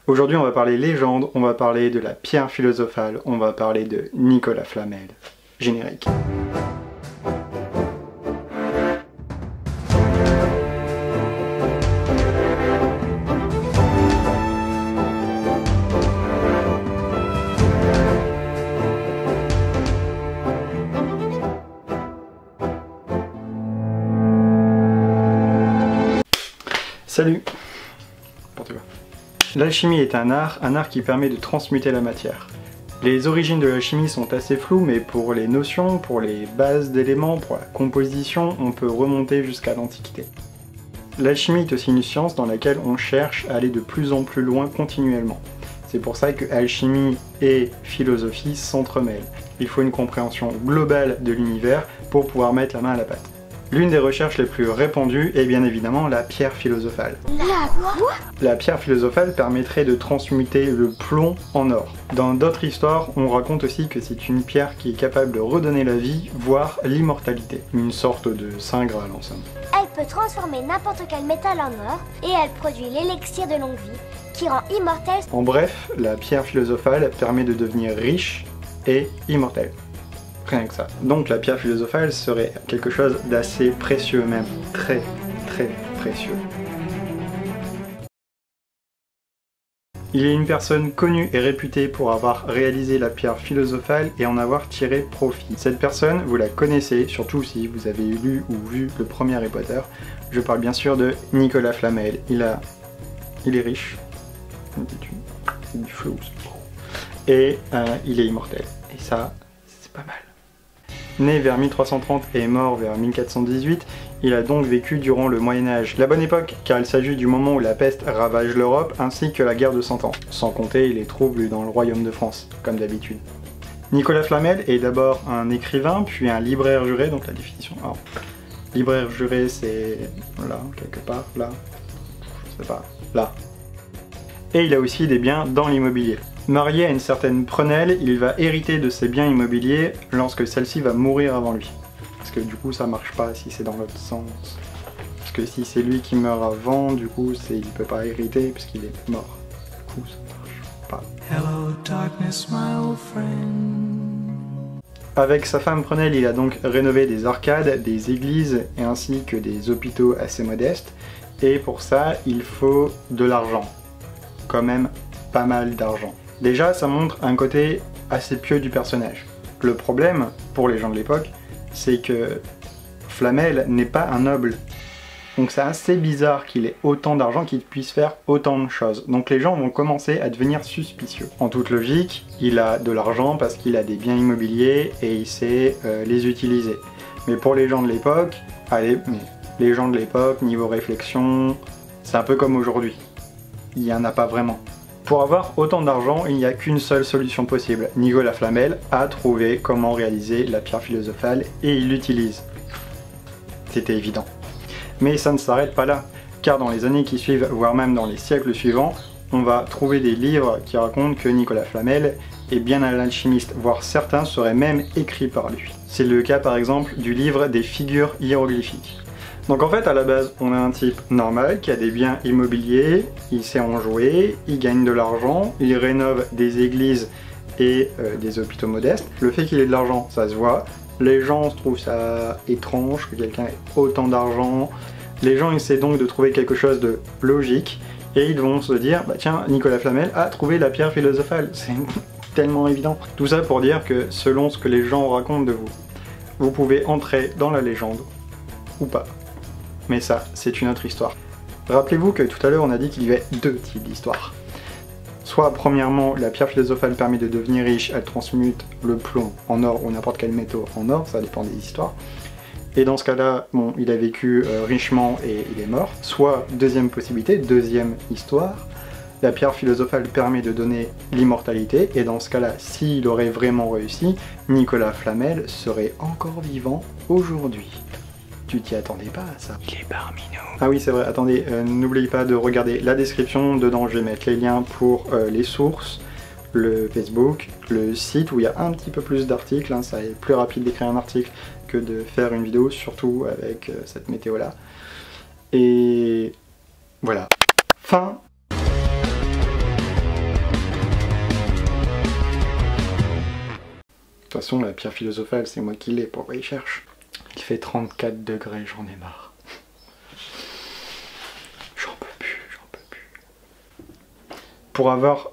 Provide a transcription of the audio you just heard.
Aujourd'hui on va parler légende, on va parler de la pierre philosophale, on va parler de Nicolas Flamel. Générique. Salut. L'alchimie est un art qui permet de transmuter la matière. Les origines de l'alchimie sont assez floues, mais pour les notions, pour les bases d'éléments, pour la composition, on peut remonter jusqu'à l'Antiquité. L'alchimie est aussi une science dans laquelle on cherche à aller de plus en plus loin continuellement. C'est pour ça que alchimie et philosophie s'entremêlent. Il faut une compréhension globale de l'univers pour pouvoir mettre la main à la pâte. L'une des recherches les plus répandues est bien évidemment la pierre philosophale. La pierre philosophale permettrait de transmuter le plomb en or. Dans d'autres histoires, on raconte aussi que c'est une pierre qui est capable de redonner la vie, voire l'immortalité. Une sorte de saint Graal en somme. Elle peut transformer n'importe quel métal en or et elle produit l'élixir de longue vie qui rend immortel. En bref, la pierre philosophale permet de devenir riche et immortel. Rien que ça. Donc la pierre philosophale serait quelque chose d'assez précieux même. Très, très précieux. Il est une personne connue et réputée pour avoir réalisé la pierre philosophale et en avoir tiré profit. Cette personne, vous la connaissez, surtout si vous avez lu ou vu le premier Harry Potter. Je parle bien sûr de Nicolas Flamel. Il est riche. C'est du flou. Et il est immortel. Et ça, c'est pas mal. Né vers 1330 et mort vers 1418, il a donc vécu durant le Moyen-Âge, la bonne époque car il s'agit du moment où la peste ravage l'Europe ainsi que la guerre de 100 ans, sans compter les troubles dans le royaume de France, comme d'habitude. Nicolas Flamel est d'abord un écrivain, puis un libraire juré, donc la définition. Alors, libraire juré c'est là, quelque part, là, je sais pas, là. Et il a aussi des biens dans l'immobilier. Marié à une certaine Prunelle, il va hériter de ses biens immobiliers lorsque celle-ci va mourir avant lui. Parce que du coup ça marche pas si c'est dans l'autre sens. Parce que si c'est lui qui meurt avant, du coup il peut pas hériter puisqu'il est mort. Du coup ça marche pas. Hello, darkness, my old friend. Avec sa femme Prunelle, il a donc rénové des arcades, des églises et ainsi que des hôpitaux assez modestes. Et pour ça, il faut de l'argent. Quand même pas mal d'argent. Déjà, ça montre un côté assez pieux du personnage. Le problème, pour les gens de l'époque, c'est que Flamel n'est pas un noble. Donc c'est assez bizarre qu'il ait autant d'argent, qu'il puisse faire autant de choses. Donc les gens vont commencer à devenir suspicieux. En toute logique, il a de l'argent parce qu'il a des biens immobiliers et il sait les utiliser. Mais pour les gens de l'époque, les gens de l'époque, niveau réflexion, c'est un peu comme aujourd'hui. Il n'y en a pas vraiment. Pour avoir autant d'argent, il n'y a qu'une seule solution possible. Nicolas Flamel a trouvé comment réaliser la pierre philosophale et il l'utilise. C'était évident. Mais ça ne s'arrête pas là, car dans les années qui suivent, voire même dans les siècles suivants, on va trouver des livres qui racontent que Nicolas Flamel est bien un alchimiste, voire certains seraient même écrits par lui. C'est le cas par exemple du livre des figures hiéroglyphiques. Donc en fait à la base on a un type normal qui a des biens immobiliers, il sait en jouer, il gagne de l'argent, il rénove des églises et des hôpitaux modestes. Le fait qu'il ait de l'argent ça se voit, les gens trouvent ça étrange que quelqu'un ait autant d'argent, les gens essaient donc de trouver quelque chose de logique et ils vont se dire bah tiens Nicolas Flamel a trouvé la pierre philosophale, c'est tellement évident. Tout ça pour dire que selon ce que les gens racontent de vous, vous pouvez entrer dans la légende ou pas. Mais ça, c'est une autre histoire. Rappelez-vous que tout à l'heure on a dit qu'il y avait deux types d'histoires. Soit premièrement, la pierre philosophale permet de devenir riche, elle transmute le plomb en or ou n'importe quel métaux en or, ça dépend des histoires. Et dans ce cas-là, bon, il a vécu richement et il est mort. Soit deuxième possibilité, deuxième histoire, la pierre philosophale permet de donner l'immortalité, et dans ce cas-là, s'il aurait vraiment réussi, Nicolas Flamel serait encore vivant aujourd'hui. Tu t'y attendais pas à ça. Il est parmi nous. Ah oui c'est vrai, attendez, n'oubliez pas de regarder la description, dedans je vais mettre les liens pour les sources, le Facebook, le site où il y a un petit peu plus d'articles, hein, ça est plus rapide d'écrire un article que de faire une vidéo, surtout avec cette météo là. Et voilà. Fin. toute façon, la pierre philosophale, c'est moi qui l'ai, pourquoi il cherche? Il fait 34 degrés, j'en ai marre. J'en peux plus, j'en peux plus. Pour avoir